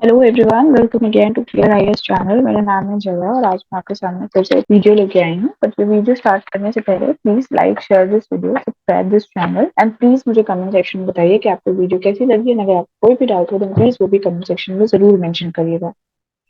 Hello everyone, welcome again to clear IAS channel. मेरा नाम है जया और आज मैं आपके सामने फिर से एक वीडियो लेके आई हूँ। बट ये वीडियो स्टार्ट करने से पहले please like share this video, subscribe this channel and please मुझे कमेंट सेक्शन में बताइए कि आपको वीडियो कैसी लगी। एंड अगर आपको कोई भी डाउट हो तो प्लीज वो भी कमेंट सेक्शन में जरूर मेंशन करिएगा।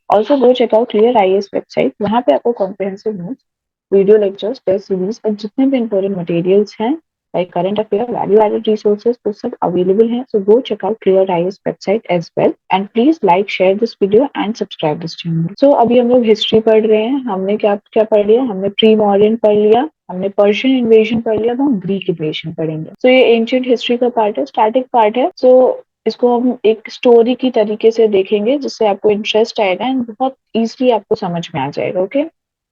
Also go check out clear IAS website. वहाँ पे आपको comprehensive notes, video lectures, test series और जितने भी इंपॉर्टेंट मटेरियल्स हैं like current affair, value added resources, वो सब अवेलेबल हैं। So go check out clear IAS website as well and please like share this video and subscribe this channel. So अभी हम लोग हिस्ट्री पढ़ रहे हैं। हमने क्या क्या पढ़ लिया? हमने प्री मॉडर्न पढ़ लिया, हमने पर्शियन इन्वेजन पढ़ लिया, अब हम ग्रीक इन्वेजन पढ़ेंगे। सो ये एंशियंट हिस्ट्री का पार्ट है, स्टैटिक पार्ट है। सो इसको हम एक स्टोरी की तरीके से देखेंगे जिससे आपको इंटरेस्ट आएगा एंड बहुत इजीली आपको समझ में आ जाएगा। Okay,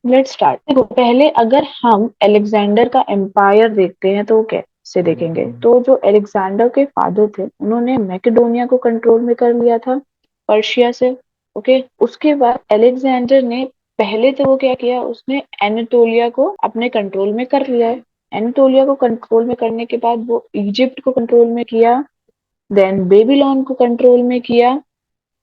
let's start. देखो, पहले अगर हम अलेक्जेंडर का एम्पायर देखते हैं तो कैसे देखेंगे? तो जो अलेक्जेंडर के फादर थे उन्होंने मैकेडोनिया को कंट्रोल में कर लिया था पर्शिया से। ओके, उसके बाद अलेक्जेंडर ने पहले तो वो क्या किया, उसने एनाटोलिया को अपने कंट्रोल में कर लिया है। एनाटोलिया को कंट्रोल में करने के बाद वो इजिप्ट को कंट्रोल में किया, देन बेबीलोन को कंट्रोल में किया,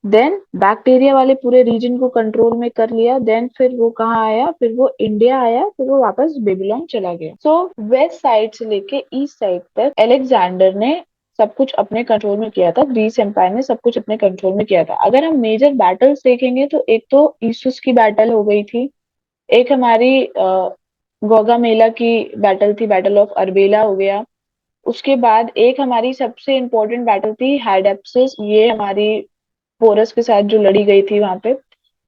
देन बैक्टीरिया वाले पूरे रीजन को कंट्रोल में कर लिया। देन फिर वो कहाँ आया? फिर वो इंडिया आया, फिर वो वापस बेबीलोन चला गया। सो वेस्ट साइड से लेके ईस्ट साइड तक अलेक्जेंडर ने सब कुछ अपने कंट्रोल में किया था। ग्रीस एम्पायर ने सब कुछ अपने कंट्रोल में किया था। अगर हम मेजर बैटल्स देखेंगे तो एक तो ईसुस की बैटल हो गई थी, एक हमारी गोगामेला की बैटल थी, बैटल ऑफ अर्बेला हो गया। उसके बाद एक हमारी सबसे इम्पोर्टेंट बैटल थी हाइडेप्सिस, ये हमारी पोरस के साथ जो लड़ी गई थी वहां पे,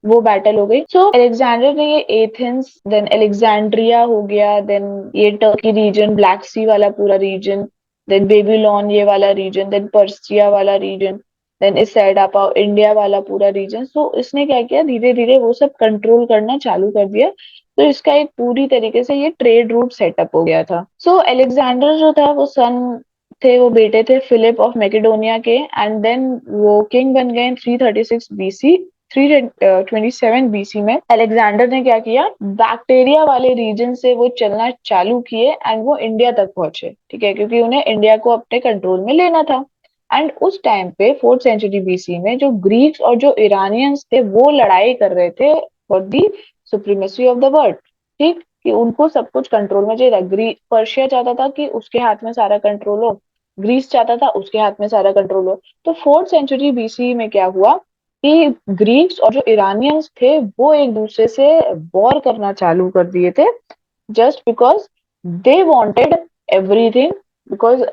वो बैटल हो गई। सो अलेक्जेंडर ने ये एथेंस, देन अलेक्जेंड्रिया हो गया, देन ये टर्की रीजन, ब्लैक सी वाला पूरा रीजन, देन बेबीलोन ये वाला रीजन, देन पर्सिया वाला रीजन, देन इस साइड आप आओ इंडिया वाला पूरा रीजन। सो इसने क्या किया, धीरे धीरे वो सब कंट्रोल करना चालू कर दिया। तो इसका एक पूरी तरीके से ये ट्रेड रूट सेटअप हो गया था। सो अलेक्जेंडर जो था वो सन थे, वो बेटे थे फिलिप ऑफ मैकेडोनिया के, एंड देन वो किंग बन गए 336 बीसी। 327 बीसी में अलेक्जेंडर ने क्या किया, बैक्टीरिया वाले रीजन से वो चलना चालू किए एंड वो इंडिया तक पहुंचे। ठीक है, क्योंकि उन्हें इंडिया को अपने कंट्रोल में लेना था। एंड उस टाइम पे 4th सेंचुरी बीसी में जो ग्रीक्स और जो ईरानियंस थे वो लड़ाई कर रहे थे for the supremacy of the world. ठीक, कि उनको सब कुछ कंट्रोल में चाहिए था। पर्शिया चाहता था कि उसके हाथ में सारा कंट्रोल हो, ग्रीस चाहता था उसके हाथ में सारा कंट्रोल हो। तो 4th सेंचुरी बीसी में क्या हुआ कि ग्रीक्स और जो ईरानियंस थे वो एक दूसरे से वॉर करना चालू कर दिए थे, just because they wanted everything. Because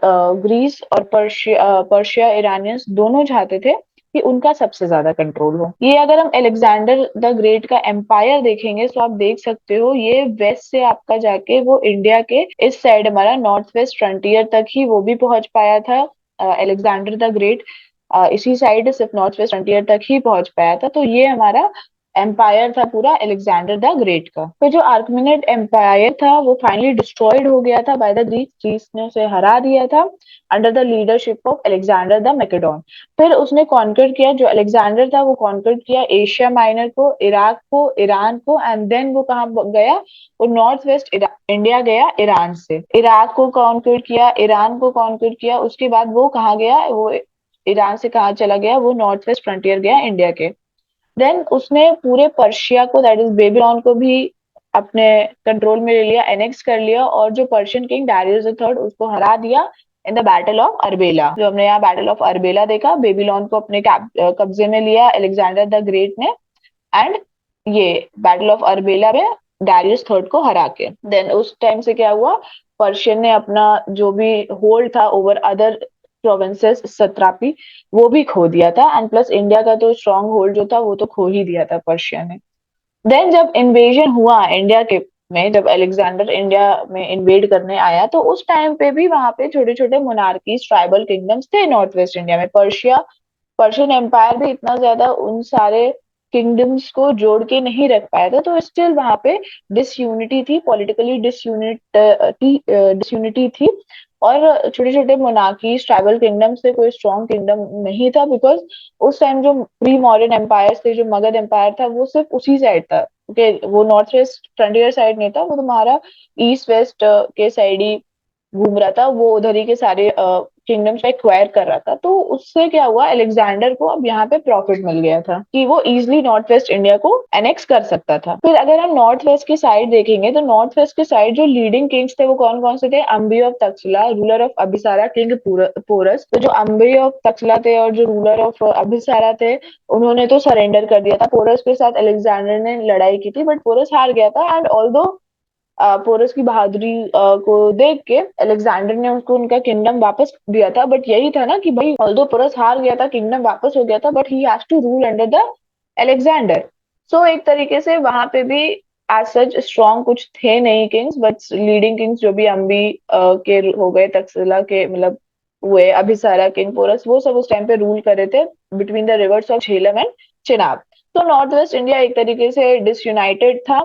Greece और पर्शिया ईरानियंस दोनों चाहते थे कि उनका सबसे ज्यादा कंट्रोल हो। ये अगर हम अलेक्जेंडर द ग्रेट का एम्पायर देखेंगे तो आप देख सकते हो ये वेस्ट से आपका जाके वो इंडिया के इस साइड हमारा नॉर्थ वेस्ट फ्रंटियर तक ही वो भी पहुंच पाया था। अलेक्जेंडर द ग्रेट इसी साइड सिर्फ नॉर्थ वेस्ट फ्रंटियर तक ही पहुंच पाया था। तो ये हमारा एम्पायर था पूरा अलेक्जेंडर द ग्रेट का। फिर जो आर्कमेनिड एम्पायर था वो फाइनली डिस्ट्रॉयड हो गया था बाय द ग्रीक्स ने उसे हरा दिया था under the leadership of Alexander the Macedon. फिर उसने कॉन्कर किया, जो अलेक्जेंडर था वो कॉन्कर किया एशिया माइनर को, इराक को, ईरान को, एंड देन वो कहाँ गया, वो नॉर्थ वेस्ट इंडिया गया ईरान से। इराक को कॉन्कर किया, ईरान को कॉन्कर किया, उसके बाद वो कहाँ गया, वो ईरान से कहाँ चला गया, वो नॉर्थ वेस्ट फ्रंटियर गया इंडिया के। देन उसने पूरे पर्शिया को, दैट इज बेबीलोन को भी अपने कंट्रोल में ले लिया, एनेक्स कर लिया, और जो Persian king Darius the third उसको हरा दिया इन द बैटल ऑफ अर्बेला। जो हमने यहाँ बैटल ऑफ अर्बेला देखा, बेबीलोन को अपने कब्जे में लिया अलेक्जेंडर द ग्रेट ने, एंड ये बैटल ऑफ अर्बेला में डारियस थर्ड को हरा के देन उस टाइम से क्या हुआ, पर्शियन ने अपना जो भी होल्ड था ओवर अदर प्रोविंसेस, सत्रापी, वो भी खो दिया था। एंड प्लस इंडिया का तो स्ट्रॉन्ग होल्ड जो था वो तो खो ही दिया था पर्शिया ने। देन जब इन्वेजन हुआ इंडिया के में, जब अलेक्जेंडर इंडिया में इन्वेड करने आया तो उस टाइम पे भी वहां पे छोटे छोटे मोनार्कीज, ट्राइबल किंगडम्स थे नॉर्थ वेस्ट इंडिया में। पर्शियन एम्पायर भी इतना ज्यादा उन सारे किंगडम्स को जोड़ के नहीं रख पाया था, तो स्टिल वहां पे डिसयूनिटी थी, पॉलिटिकली डिसयूनिटी थी। और छोटे छोटे मोनार्कीज, ट्राइबल किंगडम से कोई स्ट्रॉन्ग किंगडम नहीं था, बिकॉज उस टाइम जो प्री मॉडर्न एम्पायर थे, जो मगध एम्पायर था वो सिर्फ उसी साइड था। ओके, वो नॉर्थ वेस्ट फ्रंटियर साइड नहीं था, वो तुम्हारा ईस्ट वेस्ट के साइड ही घूम रहा था। वो उधर ही के सारे किंगडम्स को एक्वायर कर रहा था, तो उससे क्या हुआ, अलेक्जेंडर को अब यहाँ पे प्रॉफिट मिल गया था कि वो इजिली नॉर्थ वेस्ट इंडिया को एनेक्स कर सकता था। फिर अगर हम नॉर्थ वेस्ट की साइड देखेंगे तो नॉर्थ वेस्ट की साइड जो लीडिंग किंग्स थे वो कौन कौन से थे, Ambhi of Takshashila, ruler of Abhisara, king Porus. तो जो अम्बी ऑफ तक्षशिला थे और जो रूलर ऑफ अभिसारा थे, उन्होंने तो सरेंडर कर दिया था। पोरस के साथ अलेक्जेंडर ने लड़ाई की थी, बट पोरस हार गया था। एंड ऑल्दो पोरस की बहादुरी को देख के अलेक्जेंडर ने उसको उनका किंगडम वापस दिया था। बट यही था ना कि भाई ऑल्दो पोरस हार गया था, किंगडम वापस हो गया था, but he has to rule under the Alexander. So एक तरीके से वहां पे भी एज सच स्ट्रॉन्ग कुछ थे नहीं किंग्स, बट लीडिंग किंग्स जो भी अम्बी के हो गए, तक्षशिला के मतलब हुए, अभिसारा, किंग पोरस, वो सब उस टाइम पे रूल कर रहे थे between the reverse of Jhelum and Chenab. तो नॉर्थ वेस्ट इंडिया एक तरीके से डिसयूनाइटेड था,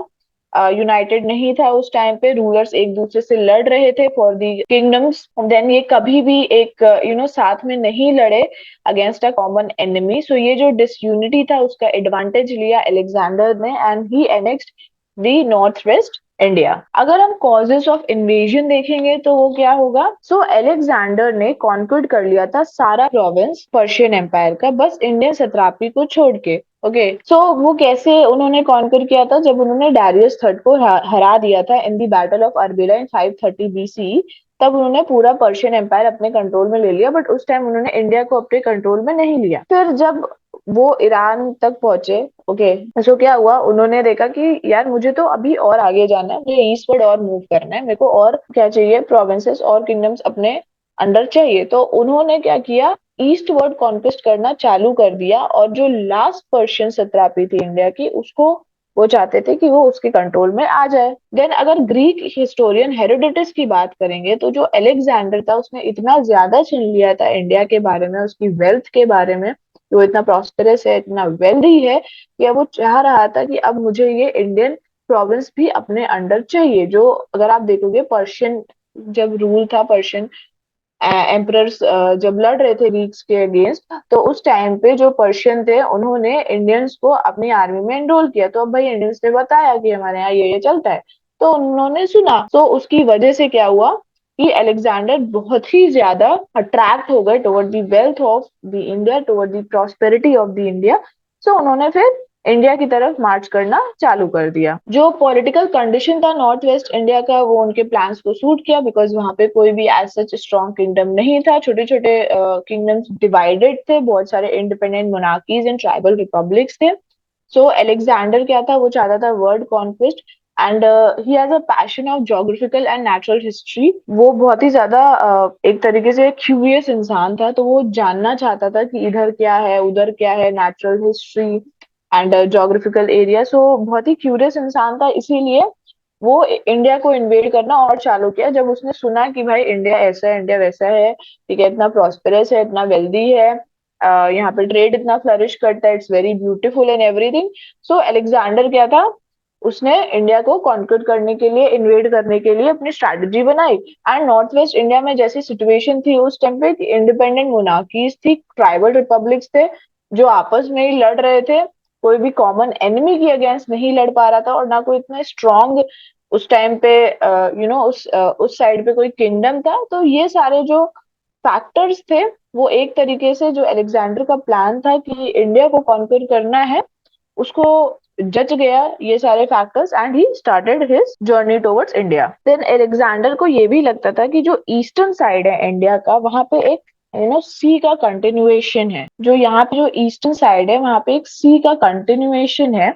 यूनाइटेड नहीं था उस टाइम पे। रूलर्स एक दूसरे से लड़ रहे थे फॉर दी किंगडम्स। देन ये कभी भी एक साथ में नहीं लड़े अगेंस्ट अ कॉमन एनिमी। सो ये जो डिसयूनिटी था उसका एडवांटेज लिया अलेक्जेंडर ने, and he annexed the north west India. अगर हम कॉजेस ऑफ इन्वेजन देखेंगे तो वो क्या होगा, सो अलेक्जेंडर ने कॉन्क्वर्ड कर लिया था सारा प्रोविंस पर्शियन एम्पायर का, बस इंडियन सत्रापी को छोड़ के। ओके, सो वो कैसे उन्होंने कॉन्कर किया था, जब उन्होंने डारियस थर्ड को हरा दिया था इन दी बैटल ऑफ अर्बिला इन 530 बीसी, तब उन्होंने पूरा पर्शियन एम्पायर अपने कंट्रोल में ले लिया। बट उस टाइम उन्होंने इंडिया को अपने कंट्रोल में नहीं लिया। फिर जब वो ईरान तक पहुंचे, ओके, तो क्या हुआ, उन्होंने देखा कि यार मुझे तो अभी और आगे जाना है, मुझे ईस्टवर्ड और मूव करना है, मेरे को और क्या चाहिए, प्रोविंसेस और किंगडम्स अपने अंडर चाहिए। तो उन्होंने क्या किया, ईस्टवर्ड कॉन्क्वेस्ट करना चालू कर दिया, और जो लास्ट पर्शियन सत्रापी थी इंडिया की, उसको वो चाहते थे कि वो उसके कंट्रोल में आ जाए। देन अगर ग्रीक हिस्टोरियन हेरोडोटस की बात करेंगे तो जो अलेक्जेंडर था उसने इतना ज्यादा छीन लिया था इंडिया के बारे में, उसकी वेल्थ के बारे में, कि वो इतना प्रॉस्पेरस है, इतना वेल्दी है, कि अब वो चाह रहा था कि अब मुझे ये इंडियन प्रोविंस भी अपने अंडर चाहिए। जो अगर आप देखोगे पर्शियन जब रूल था, पर्शियन एम्परर्स जब लड़ रहे थे ग्रीक्स के अगेंस्ट, तो उस टाइम पे जो पर्शियन थे उन्होंने इंडियंस को अपनी आर्मी में एनरोल किया। तो अब भाई इंडियंस ने बताया कि हमारे यहाँ ये चलता है, तो उन्होंने सुना। तो उसकी वजह से क्या हुआ कि अलेक्जेंडर बहुत ही ज्यादा अट्रैक्ट हो गए toward the wealth of the India, toward the prosperity of the India. So उन्होंने फिर इंडिया की तरफ मार्च करना चालू कर दिया। जो पॉलिटिकल कंडीशन था नॉर्थ वेस्ट इंडिया का, वो उनके प्लान्स को सूट किया, बिकॉज वहां पे कोई भी एज सच स्ट्रॉन्ग किंगडम नहीं था, छोटे छोटे किंगडम्स डिवाइडेड थे, बहुत सारे independent monarchies and tribal republics थे। सो अलेक्जेंडर क्या था, वो चाहता था world conquest, and he has a passion of geographical and natural history. वो बहुत ही ज्यादा एक तरीके से क्यूरियस इंसान था, तो वो जानना चाहता था कि इधर क्या है, उधर क्या है, natural history and geographical area. So बहुत ही क्यूरियस इंसान था, इसीलिए वो इंडिया को इन्वेड करना और चालू किया। जब उसने सुना कि भाई इंडिया ऐसा है, इंडिया वैसा है, ठीक है, इतना प्रॉस्पेरस है, इतना वेल्दी है, यहाँ पे ट्रेड इतना फ्लरिश करता है, it's very beautiful and everything. So Alexander क्या था, उसने इंडिया को कॉन्कर करने के लिए, इन्वेड करने के लिए अपनी स्ट्रैटेजी बनाई। एंड नॉर्थ वेस्ट इंडिया में जैसी सिचुएशन थी उस टाइम पे, इंडिपेंडेंट मोनार्कीज थी, ट्राइबल रिपब्लिक्स थे, जो आपस में ही लड़ रहे थे, कोई भी कॉमन एनिमी के अगेंस्ट नहीं लड़ पा रहा था, और ना कोई इतना स्ट्रॉन्ग उस टाइम पे उस साइड पे कोई किंगडम था। तो ये सारे जो फैक्टर्स थे, वो एक तरीके से जो अलेक्जेंडर का प्लान था कि इंडिया को कॉन्कर करना है, उसको जज गया ये सारे factors, and he started his journey towards India. Then Alexander को ये भी लगता था कि जो ईस्टर्न साइड है इंडिया का, वहां पे एक सी का कंटिन्यूएशन है। जो यहाँ पे जो ईस्टर्न साइड है वहां पे एक सी का कंटिन्यूएशन है।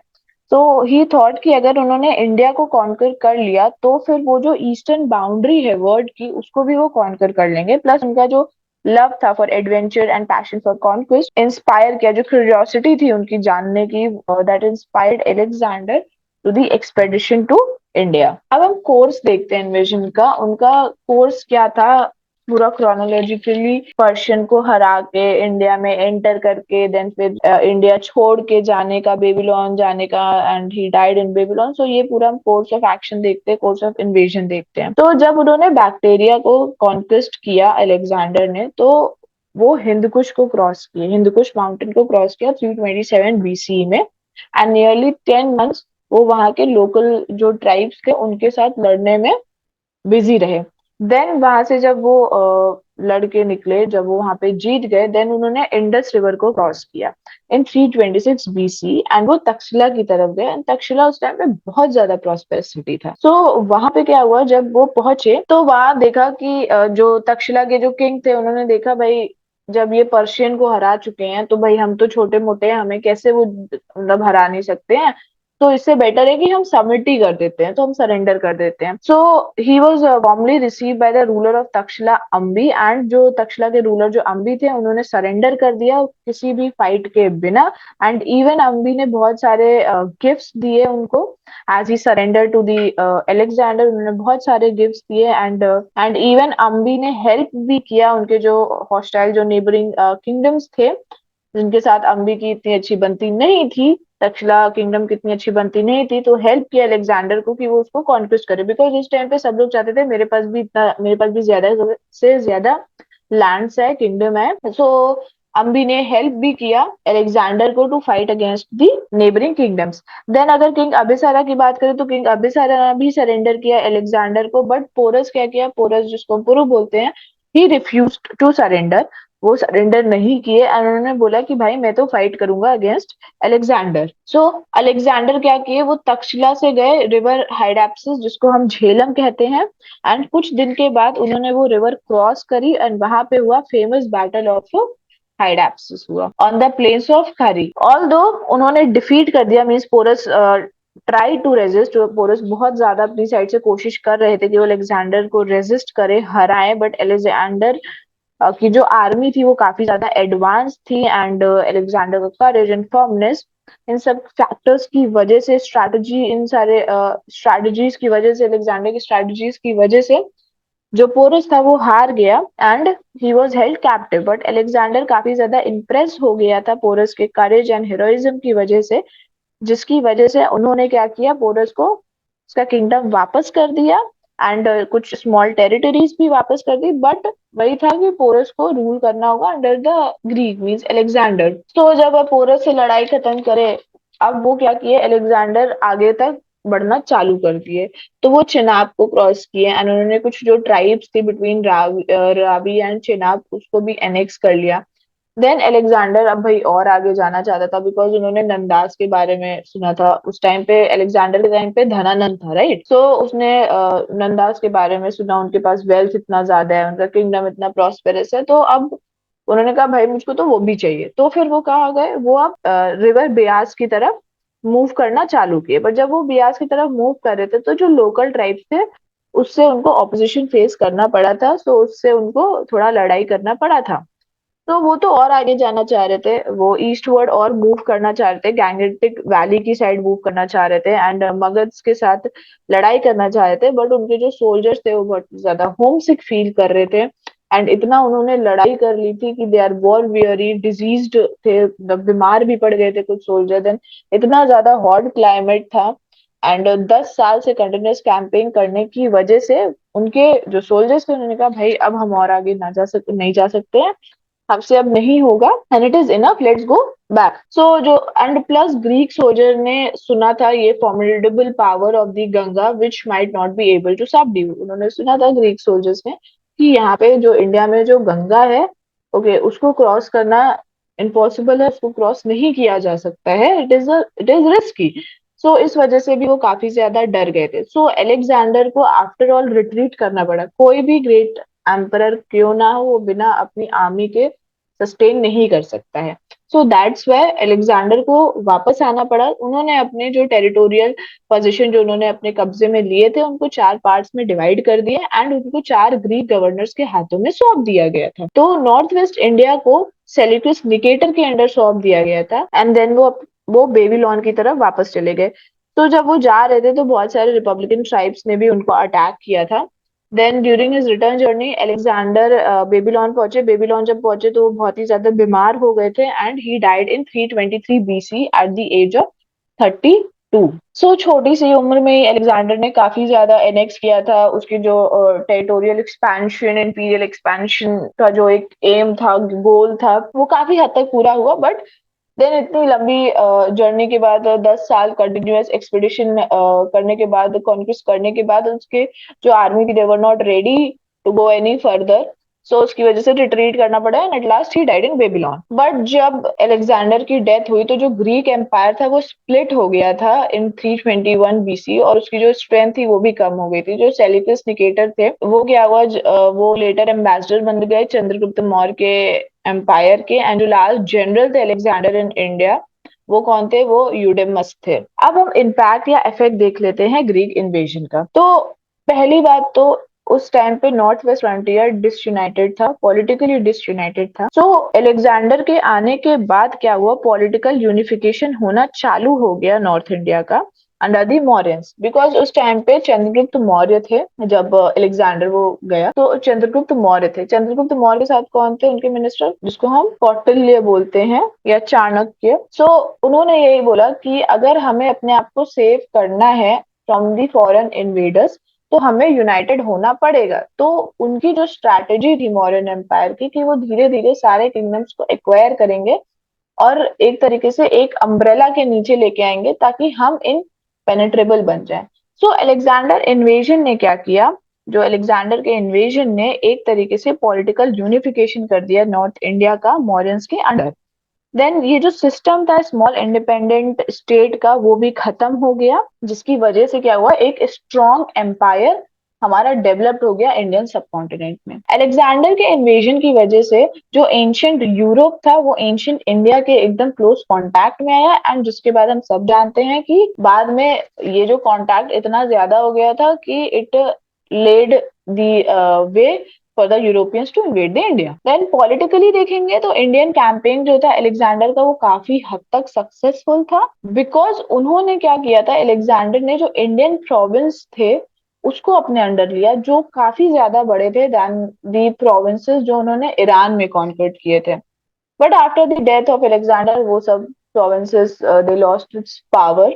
तो ही थॉट कि अगर उन्होंने इंडिया को कॉन्कर कर लिया तो फिर वो जो ईस्टर्न बाउंड्री है वर्ल्ड की, उसको भी वो कॉन्कर कर लेंगे। प्लस उनका जो लव था for adventure and passion for conquest inspire किया, जो क्यूरियोसिटी थी उनकी जानने की, that inspired Alexander to the expedition to India. अब हम कोर्स देखते हैं इन्वेजन का। उनका कोर्स क्या था, पूरा क्रोनोलॉजिकली पर्शियन को हरा के इंडिया में एंटर करके, देन फिर इंडिया छोड़ के जाने का, बेबीलोन जाने का, and he died in Babylon. So ये पूरा हम कोर्स ऑफ एक्शन देखते हैं, कोर्स ऑफ इन्वेजन देखते हैं। तो जब उन्होंने बैक्टीरिया को कॉन्क्वेस्ट किया अलेक्जेंडर ने, तो वो हिंदकुश को क्रॉस किए, हिंदकुश माउंटेन को क्रॉस किया 327 बीसी में, एंड नियरली 10 मंथ्स वो वहां के लोकल जो ट्राइब्स थे उनके साथ लड़ने में बिजी रहे। देन वहां से जब वो लड़के निकले, जब वो वहां पे जीत गए, देन उन्होंने इंडस रिवर को क्रॉस किया इन 326 BC एंड वो तक्षशिला की तरफ गए। एंड तक्षशिला उस टाइम पे बहुत ज्यादा प्रॉस्पेरस सिटी था। सो वहां पे क्या हुआ, जब वो पहुंचे तो वहां देखा कि जो तक्षशिला के जो किंग थे, उन्होंने देखा भाई जब ये पर्शियन को हरा चुके हैं तो भाई हम तो छोटे मोटे हैं, हमें कैसे वो मतलब हरा नहीं सकते हैं। तो इससे बेटर है कि हम सबमिट ही कर देते हैं, तो हम सरेंडर कर देते हैं। So he was warmly receive by the ruler of Takshashila Ambhi, and जो तक्षशिला के रूलर जो अम्बी थे उन्होंने सरेंडर कर दिया किसी भी फाइट के बिना। एंड इवन अम्बी ने बहुत सारे गिफ्ट्स दिए उनको as he surrender to the Alexander. उन्होंने बहुत सारे गिफ्ट्स दिए एंड इवन अम्बी ने हेल्प भी किया उनके जो हॉस्टाइल जो नेबरिंग किंगडम्स थे, जिनके साथ अम्बी की इतनी अच्छी बनती नहीं थी, तक्षशिला किंगडम की इतनी अच्छी बनती नहीं थी, तो हेल्प किया अलेक्जेंडर को कि वो उसको कॉन्क्विस्ट करे। बिकॉज इस टाइम पे सब लोग चाहते थे मेरे पास भी ज्यादा से ज्यादा लैंड्स है, किंगडम है। सो अम्बी ने हेल्प भी किया अलेक्जेंडर को to fight against the neighbouring kingdoms. Then अगर किंग अबिसारा की बात करें तो किंग अबिसारा ने भी सरेंडर किया अलेक्जेंडर को, बट पोरस क्या किया, पोरस जिसको पुरु बोलते हैं, ही रिफ्यूज टू सरेंडर। वो सरेंडर नहीं किए एंड उन्होंने बोला कि भाई मैं तो फाइट करूंगा अगेंस्ट अलेक्जेंडर। सो अलेक्जेंडर क्या किए, वो तक्षशिला से गए रिवर हाइडेप्सिस, जिसको हम झेलम कहते हैं। एंड कुछ दिन के बाद उन्होंने वो रिवर क्रॉस करी एंड वहां पे हुआ फेमस बैटल ऑफ हाइडेप्सिस हुआ on the plains of Karri. Although उन्होंने डिफीट कर दिया, means Porus try to resist, Porus बहुत ज्यादा अपनी साइड से कोशिश कर रहे थे कि वो अलेक्जेंडर को रेजिस्ट करे, हराए, बट अलेक्जेंडर की जो आर्मी थी वो काफी ज्यादा एडवांस थी। एंड अलेक्जेंडर का करेज एंड फर्मनेस, इन सब फैक्टर्स की वजह से, स्ट्रैटेजी, इन सारे स्ट्रैटेजीज की वजह से, अलेक्जेंडर की स्ट्रैटेजीज की वजह से जो पोरस था वो हार गया and he was held captive. But Alexander काफी ज्यादा इम्प्रेस हो गया था पोरस के करेज एंड हीरोइज्म की वजह से, जिसकी वजह से उन्होंने क्या किया, पोरस को उसका किंगडम वापस कर दिया एंड कुछ स्मॉल टेरिटरीज भी वापस कर दी। बट वही था कि पोरस को रूल करना होगा under the Greek means Alexander. तो जब अब पोरस से लड़ाई खत्म करे, अब वो क्या किए, अलेक्जेंडर आगे तक बढ़ना चालू कर दिए। तो वो चिनाब को क्रॉस किए एंड उन्होंने कुछ जो ट्राइब्स थी बिटवीन रावी एंड चिनाब, उसको भी एनेक्स कर लिया। देन अलेक्जेंडर अब भाई और आगे जाना चाहता था, बिकॉज उन्होंने नंदास के बारे में सुना था। उस टाइम पे अलेक्जेंडर के टाइम पे धनानंद था, राइट। सो उसने नंदास के बारे में सुना, उनके पास वेल्थ इतना ज्यादा है, उनका किंगडम इतना प्रॉस्पेरस है। तो अब उन्होंने कहा भाई मुझको तो वो भी चाहिए। तो फिर वो कहा गए, वो अब रिवर ब्यास की तरफ मूव करना चालू किए। बट जब वो ब्यास की तरफ मूव कर रहे थे तो जो लोकल ट्राइब्स थे उससे उनको ऑपोजिशन फेस करना पड़ा था, सो उससे उनको थोड़ा लड़ाई करना पड़ा था। तो वो तो और आगे जाना चाह रहे थे, वो ईस्टवर्ड और मूव करना चाह रहे थे, गैंगेटिक वैली की साइड मूव करना चाह रहे थे एंड मगध्स के साथ लड़ाई करना चाह रहे थे। बट उनके जो सोल्जर्स थे वो बहुत ज्यादा होम सिक फील कर रहे थे एंड इतना उन्होंने लड़ाई कर ली थी कि they are war weary, diseased थे, मतलब बीमार भी पड़ गए थे कुछ सोल्जर। देन इतना ज्यादा हॉट क्लाइमेट था एंड 10 साल से कंटिन्यूस कैंपेन करने की वजह से उनके जो सोल्जर्स थे उन्होंने कहा भाई अब हम और आगे ना जा सकते, नहीं जा सकते हैं, हमसे अब नहीं होगा and it is enough, let's go back. So जो एंड प्लस ग्रीक सोल्जर ने सुना था ये formidable power of the Ganga which might not be able to subdue. उन्होंने सुना था ग्रीक सोल्जर्स ने कि यहाँ पे जो इंडिया में जो गंगा है, ओके, उसको क्रॉस करना इम्पॉसिबल है, उसको क्रॉस नहीं किया जा सकता है, इट इज रिस्की। सो इस वजह से भी वो काफी ज्यादा डर गए थे। सो अलेक्जेंडर को आफ्टर ऑल रिट्रीट करना पड़ा। कोई भी ग्रेट एम्परर क्यों ना हो, वो बिना अपनी आर्मी के सस्टेन नहीं कर सकता है। सो दैट्स वाई अलेक्जेंडर को वापस आना पड़ा। उन्होंने अपने जो टेरिटोरियल पोजीशन जो उन्होंने अपने कब्जे में लिए थे उनको 4 पार्ट्स में डिवाइड कर दिया एंड उनको 4 ग्रीक गवर्नर्स के हाथों में सौंप दिया गया था। तो नॉर्थ वेस्ट इंडिया को सेल्यूकस निकेटर के अंडर सौंप दिया गया था एंड देन वो बेबीलोन की तरफ वापस चले गए। तो जब वो जा रहे थे तो बहुत सारे रिपब्लिकन ट्राइब्स ने भी उनको अटैक किया था। Then during his return journey Alexander Babylon पहुंचे। बेबीलोन जब पहुंचे तो वो बहुत ही ज्यादा बीमार हो गए थे and he died in 323 BC at the age of 32। So छोटी सी उम्र में ही अलेक्जेंडर ने काफी ज्यादा एनेक्स किया था। उसकी जो टेरिटोरियल एक्सपेंशन, इंपीरियल एक्सपेंशन का जो एक एम था, गोल था, वो काफी हद तक पूरा हुआ। बट देन इतनी लंबी जर्नी के बाद, 10 साल कंटिन्यूअस एक्सपीडिशन करने के बाद, कॉन्क्विस्ट करने के बाद, उसके जो आर्मी थी, they were not ready to go any further. So उसकी वजह से रिट्रीट करना पड़ा and at last he died in Babylon. But जब अलेक्जेंडर की डेथ हुई तो जो ग्रीक एम्पायर था वो स्प्लिट हो गया था इन 321 बीसी, और उसकी जो स्ट्रेंथ थी वो भी कम हो गई थी। जो सेलिकस निकेटर थे वो क्या हुआ, वो लेटर एम्बेसडर बन गए चंद्रगुप्त मौर्य के एम्पायर के, एंड जो लास्ट जनरल थे अलेक्जेंडर इन इंडिया वो कौन थे, वो यूडेमस थे। अब हम इम्पैक्ट या इफेक्ट देख लेते हैं ग्रीक इन्वेजन का। तो पहली बात तो उस टाइम पे नॉर्थ वेस्ट फ्रंटियर डिसयूनाइटेड था, पॉलिटिकली डिसयूनाइटेड था। सो अलेक्जेंडर के आने के बाद क्या हुआ, पॉलिटिकल यूनिफिकेशन होना चालू हो गया नॉर्थ इंडिया का अंडर दी मौर्यंस, बिकॉज उस टाइम पे चंद्रगुप्त मौर्य थे। जब अलेक्जेंडर वो गया तो चंद्रगुप्त मौर्य थे। चंद्रगुप्त मौर्य के साथ कौन थे उनके मिनिस्टर, जिसको हम कौटिल्य बोलते हैं या चाणक्य। सो उन्होंने यही बोला कि अगर हमें अपने आप को सेव करना है फ्रॉम दी फॉरेन इन्वेडर्स तो हमें यूनाइटेड होना पड़ेगा। तो उनकी जो स्ट्रैटेजी थी मौर्यन एम्पायर की कि वो धीरे धीरे सारे किंगडम्स को एक्वायर करेंगे और एक तरीके से एक अम्ब्रेला के नीचे लेके आएंगे ताकि हम इन पेनेट्रेबल बन जाए। सो अलेक्जेंडर इन्वेजन ने क्या किया, जो अलेक्जेंडर के इन्वेजन ने एक तरीके से पॉलिटिकल यूनिफिकेशन कर दिया नॉर्थ इंडिया का मौर्यंस के अंडर। देन ये जो सिस्टम था स्मॉल इंडिपेंडेंट स्टेट का वो भी खत्म हो गया, जिसकी वजह से क्या हुआ, एक स्ट्रॉन्ग एम्पायर हमारा डेवलप्ड हो गया इंडियन सब कॉन्टिनेंट में। अलेक्जेंडर के इन्वेजन की वजह से जो एंशियंट यूरोप था वो एंशियंट इंडिया के एकदम क्लोज कांटेक्ट में आया, एंड जिसके बाद हम सब जानते हैं कि बाद में ये जो कांटेक्ट इतना ज्यादा हो गया था कि it led the way for the Europeans to invade the India. Then politically देखेंगे तो इंडियन कैंपेन जो था अलेक्जेंडर का वो काफी हद तक सक्सेसफुल था, बिकॉज उन्होंने क्या किया था, अलेक्जेंडर ने जो इंडियन प्रोविंस थे उसको अपने अंडर लिया जो काफी ज्यादा बड़े थे देन दी प्रोविंसेस जो उन्होंने ईरान में कॉन्क्रीट किए थे। But after the death of Alexander वो सब provinces they lost its power.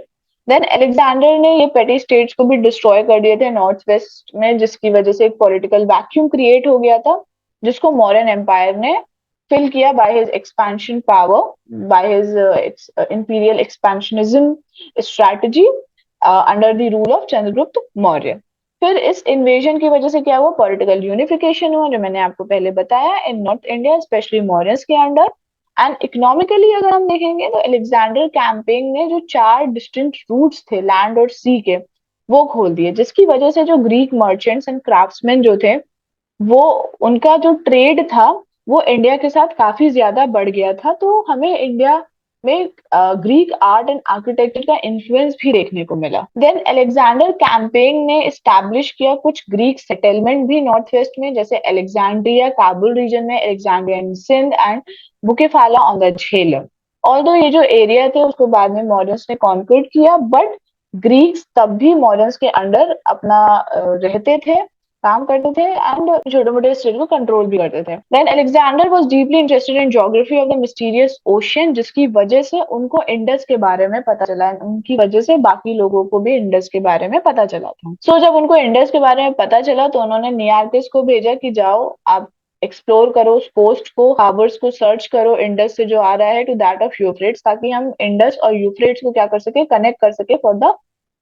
Then Alexander ने ये पेटी स्टेट्स को भी डिस्ट्रॉय कर दिए थे नॉर्थ वेस्ट में, जिसकी वजह से एक पॉलिटिकल वैक्यूम क्रिएट हो गया था जिसको मौर्यन एम्पायर ने फिल किया by his expansion power, by his imperial expansionism strategy under the rule of Chandragupta Maurya. फिर इस इन्वेजन की वजह से क्या हुआ, पॉलिटिकल यूनिफिकेशन हुआ जो मैंने आपको पहले बताया इन नॉर्थ इंडिया स्पेशली मौर्यंस के अंडर। एंड इकोनॉमिकली अगर हम देखेंगे तो अलेक्जेंडर कैंपेन ने जो 4 डिस्टिंक्ट रूट्स थे लैंड और सी के वो खोल दिए, जिसकी वजह से जो ग्रीक मर्चेंट्स एंड क्राफ्ट्समैन जो थे वो उनका जो ट्रेड था वो इंडिया के साथ काफी ज्यादा बढ़ गया था। तो हमें इंडिया में ग्रीक आर्ट एंड आर्किटेक्चर का इन्फ्लुएंस भी देखने को मिला। देन अलेक्जेंडर कैंपेन ने एस्टैब्लिश किया कुछ ग्रीक सेटलमेंट भी नॉर्थ वेस्ट में, जैसे अलेक्जेंड्रिया काबुल रीजन में, Alexandria in Sindh and Bucephala on the Jhelum. Although ये जो एरिया थे उसको बाद में मॉडर्न्स ने कॉन्क्रीट किया, बट ग्रीक्स तब भी मॉडर्न्स के अंडर अपना रहते थे, काम करते थे एंड छोटे मोटे स्टेट को कंट्रोल भी करते थे। Then Alexander was deeply interested in geography of the mysterious ocean, जिसकी वजह से उनको इंडस के बारे में पता चला, उनकी वजह से बाकी लोगों को भी इंडस के बारे में पता चला था। जब उनको इंडस के बारे में पता चला तो उन्होंने नियार्किस को भेजा कि जाओ आप एक्सप्लोर करो उस कोस्ट को, हार्बर्स को सर्च करो इंडस से जो आ रहा है टू दैट ऑफ यूफ्रेट्स, ताकि हम इंडस और यूफ्रेट्स को क्या कर सके, कनेक्ट कर सके फॉर द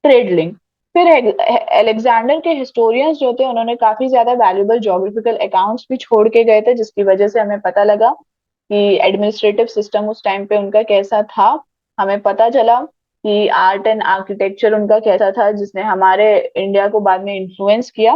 ट्रेड लिंक। फिर अलेक्जेंडर के हिस्टोरियंस जो थे उन्होंने काफी ज्यादा वैल्यूबल ज्योग्राफिकल अकाउंट्स भी छोड़ के गए थे, जिसकी वजह से हमें पता लगा कि एडमिनिस्ट्रेटिव सिस्टम उस टाइम पे उनका कैसा था। हमें पता चला कि आर्ट एंड आर्किटेक्चर उनका कैसा था जिसने हमारे इंडिया को बाद में इन्फ्लुएंस किया।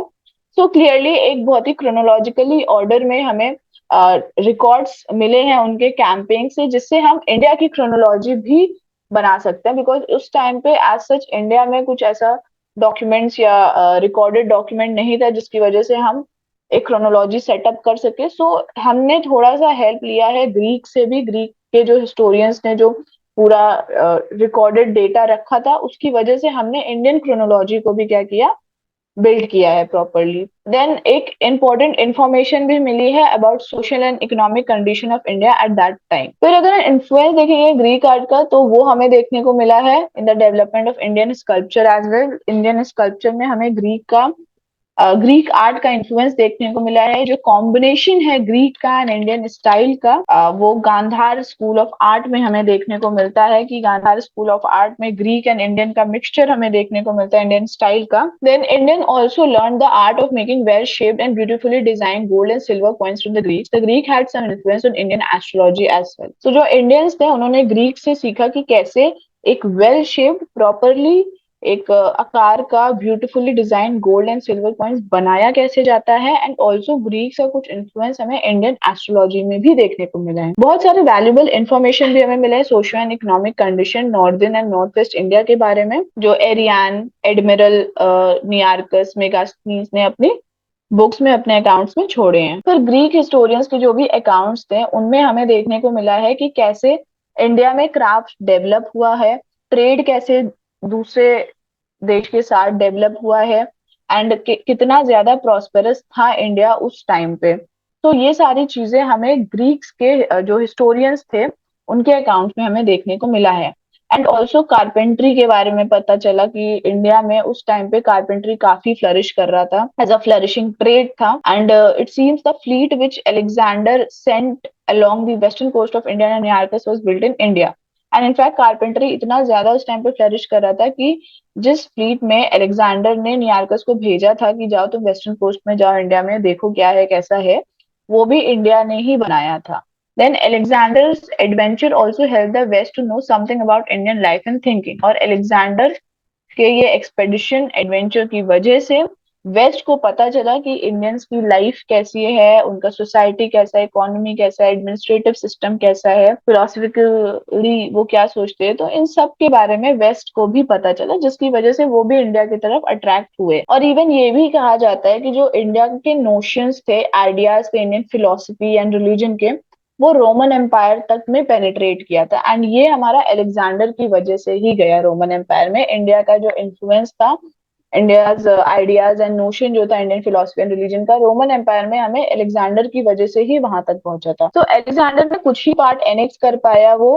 सो क्लियरली एक बहुत ही क्रोनोलॉजिकली ऑर्डर में हमें रिकॉर्ड्स मिले हैं उनके कैंपेन से, जिससे हम इंडिया की क्रोनोलॉजी भी बना सकते हैं, बिकॉज उस टाइम पे एज सच इंडिया में कुछ ऐसा डॉक्यूमेंट्स या रिकॉर्डेड डॉक्यूमेंट नहीं था जिसकी वजह से हम एक क्रोनोलॉजी सेटअप कर सके। सो हमने थोड़ा सा हेल्प लिया है ग्रीक से भी, ग्रीक के जो हिस्टोरियंस ने जो पूरा रिकॉर्डेड डेटा रखा था उसकी वजह से हमने इंडियन क्रोनोलॉजी को भी क्या किया, बिल्ड किया है प्रॉपरली। देन एक इम्पोर्टेंट इंफॉर्मेशन भी मिली है about social and economic condition of India at that time. फिर अगर इन्फ्लुएंस देखेंगे ग्रीक आर्ट का तो वो हमें देखने को मिला है in the development of Indian sculpture as well. Indian sculpture में हमें ग्रीक का ग्रीक आर्ट का इन्फ्लुएंस देखने को मिला है। जो कॉम्बिनेशन है ग्रीक का एंड इंडियन स्टाइल का, वो गांधार स्कूल ऑफ आर्ट में हमें देखने को मिलता है कि गांधार स्कूल ऑफ आर्ट में ग्रीक एंड इंडियन का मिक्सचर हमें देखने को मिलता है, इंडियन स्टाइल का। Then Indian also learn the art of making well shaped and beautifully design gold and silver coins from the Greeks. The Greek had some influence on Indian astrology as well. तो जो Indians थे उन्होंने Greek से सीखा कि कैसे एक well shaped properly एक आकार का beautifully design gold and silver coins बनाया कैसे जाता है। एंड ऑल्सो ग्रीक का कुछ इन्फ्लुएंस हमें इंडियन एस्ट्रोलॉजी में भी देखने को मिला है। बहुत सारे वैल्यूबल इन्फॉर्मेशन भी हमें मिला है socio and economic condition northern and north west India के बारे में, जो एरियान एडमिरल नियार्कस मेगास्थनीज ने अपनी बुक्स में अपने अकाउंट्स में छोड़े हैं। फिर ग्रीक हिस्टोरियंस के जो भी अकाउंट्स थे उनमें हमें देखने को मिला है कि कैसे इंडिया में क्राफ्ट डेवलप हुआ है, ट्रेड कैसे दूसरे देश के साथ डेवलप हुआ है, एंड कितना ज्यादा प्रॉस्पेरस था इंडिया उस टाइम पे। तो ये सारी चीजें हमें ग्रीक्स के जो हिस्टोरियंस थे उनके अकाउंट में हमें देखने को मिला है। एंड ऑल्सो कारपेंट्री के बारे में पता चला कि इंडिया में उस टाइम पे कारपेंट्री काफी फ्लरिश कर रहा था, एज अ फ्लरिशिंग ट्रेड था। And it seems the fleet which Alexander sent along the western coast of India and Nearchus was built in India. And in fact carpentry इतना ज्यादा उस टाइम पे फ्लरिश कर रहा था कि जिस फ्लीट में अलेक्जेंडर ने नियार्कस को भेजा था कि जाओ तुम वेस्टर्न कोस्ट में जाओ, इंडिया में देखो क्या है कैसा है, वो भी इंडिया ने ही बनाया था। Then Alexander's adventure also helped the West to know something about Indian life and thinking। और अलेक्जेंडर के ये एक्सपेडिशन एडवेंचर की वजह से वेस्ट को पता चला कि इंडियंस की लाइफ कैसी है, उनका सोसाइटी कैसा है, इकोनॉमी कैसा है, एडमिनिस्ट्रेटिव सिस्टम कैसा है, फिलोसफिकली वो क्या सोचते हैं। तो इन सब के बारे में वेस्ट को भी पता चला, जिसकी वजह से वो भी इंडिया की तरफ अट्रैक्ट हुए। और इवन ये भी कहा जाता है कि जो इंडिया के नोशंस थे, आइडियाज थे इंडियन फिलोसफी एंड रिलीजन के, वो रोमन एम्पायर तक में पेनिट्रेट किया था। एंड ये हमारा अलेक्जेंडर की वजह से ही गया रोमन एम्पायर में। इंडिया का जो इन्फ्लुएंस था, इंडियाज आइडियाज एंड नोशन जो था इंडियन फिलोसफी एंड रिलीजन का, रोमन एम्पायर में हमें अलेक्जेंडर की वजह से ही वहां तक पहुंचा था। तो अलेक्जेंडर ने कुछ ही पार्ट एनेक्स कर पाया वो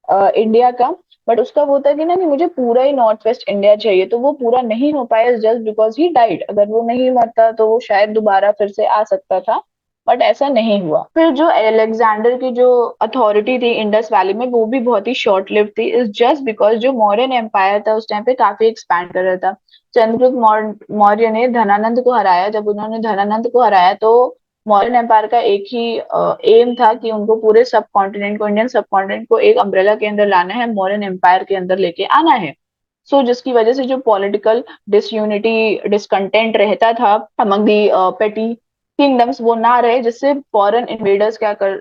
इंडिया का, बट उसका वो था कि ना कि मुझे पूरा ही नॉर्थ वेस्ट इंडिया चाहिए, तो वो पूरा नहीं हो पाया जस्ट बिकॉज ही डाइड। अगर वो नहीं मरता तो वो शायद दोबारा फिर से आ सकता था, बट ऐसा नहीं हुआ। फिर जो अलेक्जेंडर की जो अथॉरिटी थी इंडस वैली में, वो भी बहुत ही शॉर्ट लिव थी, इज जस्ट बिकॉज जो मौर्यन एम्पायर था उस टाइम पे काफी एक्सपैंड कर रहा था। चंद्रगुप्त मौर्य ने धनानंद को हराया। जब उन्होंने धनानंद को हराया तो मौर्यन एम्पायर का एक ही एम था कि उनको पूरे सब कॉन्टिनेंट को, इंडियन सब कॉन्टिनेंट को एक अम्ब्रेला के अंदर लाना है, मौर्यन एम्पायर के अंदर लेके आना है। सो जिसकी वजह से जो पॉलिटिकल डिसयूनिटी डिसकंटेंट रहता था अमंग दी पेटी किंगडम्स, वो ना रहे, जिससे फॉरेन इन्वेडर्स क्या कर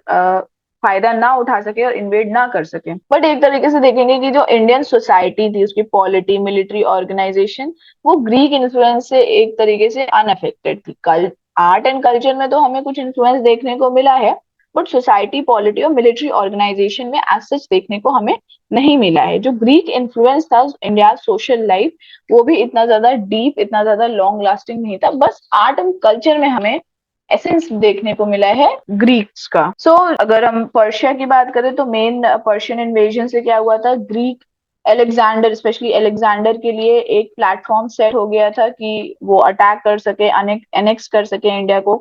फायदा ना उठा सके और इन्वेड ना कर सके। बट एक तरीके से देखेंगे कि जो इंडियन सोसाइटी थी, उसकी पॉलिटी मिलिट्री ऑर्गेनाइजेशन, वो ग्रीक इन्फ्लुएंस से एक तरीके से अनअफेक्टेड थी। कल आर्ट एंड कल्चर में तो हमें कुछ इन्फ्लुएंस देखने को मिला है, बट सोसाइटी पॉलिटी और मिलिट्री ऑर्गेनाइजेशन में एज सच देखने को हमें नहीं मिला है। जो ग्रीक इन्फ्लुएंस था इंडिया सोशल लाइफ, वो भी इतना ज्यादा डीप, इतना ज्यादा लॉन्ग लास्टिंग नहीं था। बस आर्ट एंड कल्चर में हमें एसेंस देखने को मिला है ग्रीक्स का। अगर हम पर्शिया की बात करें तो मेन पर्शियन इन्वेजन से क्या हुआ था, ग्रीक अलेक्जेंडर, स्पेशली अलेक्जेंडर के लिए एक प्लेटफॉर्म सेट हो गया था कि वो अटैक कर सके, एनेक्स कर सके इंडिया को।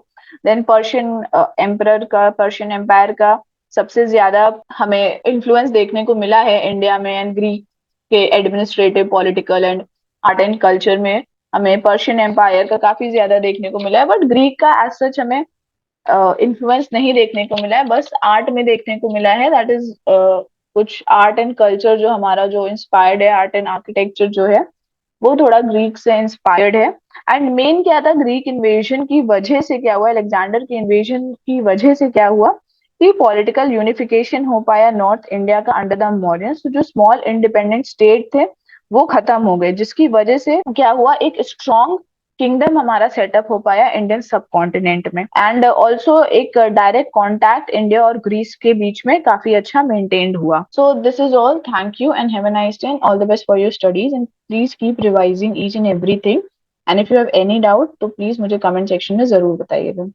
देन पर्शियन एम्परर का, पर्शियन एम्पायर का सबसे ज्यादा हमें इन्फ्लुएंस देखने को मिला है इंडिया में एंड ग्रीक के administrative political and art and culture में हमें पर्शियन एम्पायर का काफी ज्यादा देखने को मिला है। बट ग्रीक का एज सच हमें इन्फ्लुएंस नहीं देखने को मिला है, बस आर्ट में देखने को मिला है। दैट इज कुछ आर्ट एंड कल्चर जो हमारा जो इंस्पायर्ड है, आर्ट एंड आर्किटेक्चर जो है वो थोड़ा ग्रीक से इंस्पायर्ड है। एंड मेन क्या था, ग्रीक इन्वेजन की वजह से क्या हुआ, अलेक्जेंडर की इन्वेजन की वजह से क्या हुआ कि पॉलिटिकल यूनिफिकेशन हो पाया नॉर्थ इंडिया का अंडर द मौर्यंस। तो जो स्मॉल इंडिपेंडेंट स्टेट थे वो खत्म हो गए, जिसकी वजह से क्या हुआ, एक स्ट्रॉन्ग किंगडम हमारा सेटअप हो पाया इंडियन सब कॉन्टिनेंट में। एंड ऑल्सो एक डायरेक्ट कॉन्टैक्ट इंडिया और ग्रीस के बीच में काफी अच्छा मेंटेन्ड हुआ। So this is all, thank you and have a nice day and all the best for your studies and please keep revising each and everything. And if you have any doubt तो please मुझे comment section में जरूर बताइएगा।